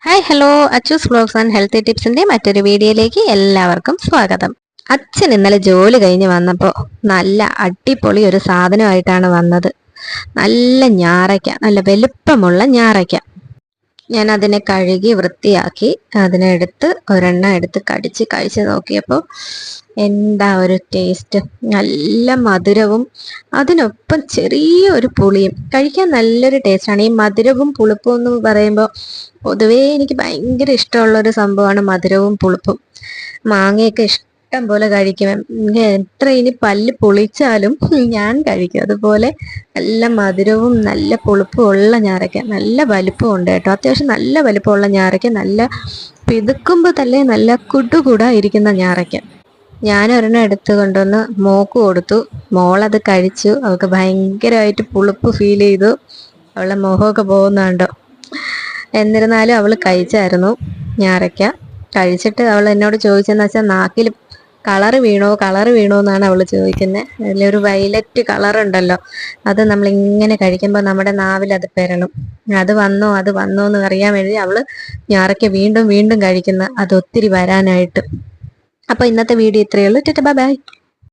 Hi hello Achus vlogs and healthy ടിപ്സിന്റെ മറ്റൊരു വീഡിയോയിലേക്ക് എല്ലാവർക്കും സ്വാഗതം. അച്ഛൻ ഇന്നലെ ജോലി കഴിഞ്ഞ് വന്നപ്പോൾ നല്ല അടിപൊളി ഒരു സാധനമായിട്ടാണ് വന്നത്. നല്ല ഞാറയ്ക്ക, നല്ല വലുപ്പമുള്ള ഞാറയ്ക്ക. ഞാൻ അതിനെ കഴുകി വൃത്തിയാക്കി അതിനെടുത്ത് ഒരെണ്ണം എടുത്ത് കഴിച്ച് നോക്കിയപ്പോൾ എന്താ ഒരു ടേസ്റ്റ്! നല്ല മധുരവും അതിനൊപ്പം ചെറിയൊരു പുളിയും. കഴിക്കാൻ നല്ലൊരു ടേസ്റ്റാണ്. ഈ മധുരവും പുളിപ്പും എന്ന് പറയുമ്പോൾ പൊതുവേ എനിക്ക് ഭയങ്കര ഇഷ്ടമുള്ളൊരു സംഭവമാണ് മധുരവും പുളിപ്പും. മാങ്ങയൊക്കെ ഇഷ്ടം പോലെ കഴിക്കും. എത്ര ഇനി പല്ല് പൊളിച്ചാലും ഞാൻ കഴിക്കും. അതുപോലെ നല്ല മധുരവും നല്ല പുളിപ്പും ഉള്ള ഞാറയ്ക്ക, നല്ല വലിപ്പം ഉണ്ട് കേട്ടോ. അത്യാവശ്യം നല്ല വലിപ്പമുള്ള ഞാറയ്ക്ക, നല്ല പിതുക്കുമ്പോൾ തന്നെ നല്ല കുടുകുടാ ഇരിക്കുന്ന ഞാറയ്ക്ക. ഞാനൊരെണ്ണം എടുത്ത് കൊണ്ടുവന്ന് മോക്ക് കൊടുത്തു. മോളത് കഴിച്ചു. അവൾക്ക് ഭയങ്കരമായിട്ട് പുളിപ്പ് ഫീൽ ചെയ്തു. അവളുടെ മുഖമൊക്കെ പോകുന്നുണ്ടോ. എന്നിരുന്നാലും അവൾ കഴിച്ചായിരുന്നു ഞാറയ്ക്ക. കഴിച്ചിട്ട് അവൾ എന്നോട് ചോദിച്ചെന്ന് വെച്ചാൽ നാക്കിൽ കളറ് വീണോ എന്നാണ് അവൾ ചോദിക്കുന്നത്. അതിലൊരു വയലറ്റ് കളറുണ്ടല്ലോ, അത് നമ്മളിങ്ങനെ കഴിക്കുമ്പോൾ നമ്മുടെ നാവിൽ അത് പെരളും. അത് വന്നോ എന്ന് അറിയാൻ വേണ്ടി അവൾ ഞാറയ്ക്ക വീണ്ടും കഴിക്കുന്ന അത് ഒത്തിരി വരാനായിട്ട്. അപ്പോൾ ഇന്നത്തെ വീഡിയോ ഇത്രയേ ഉള്ളൂ. Bye bye.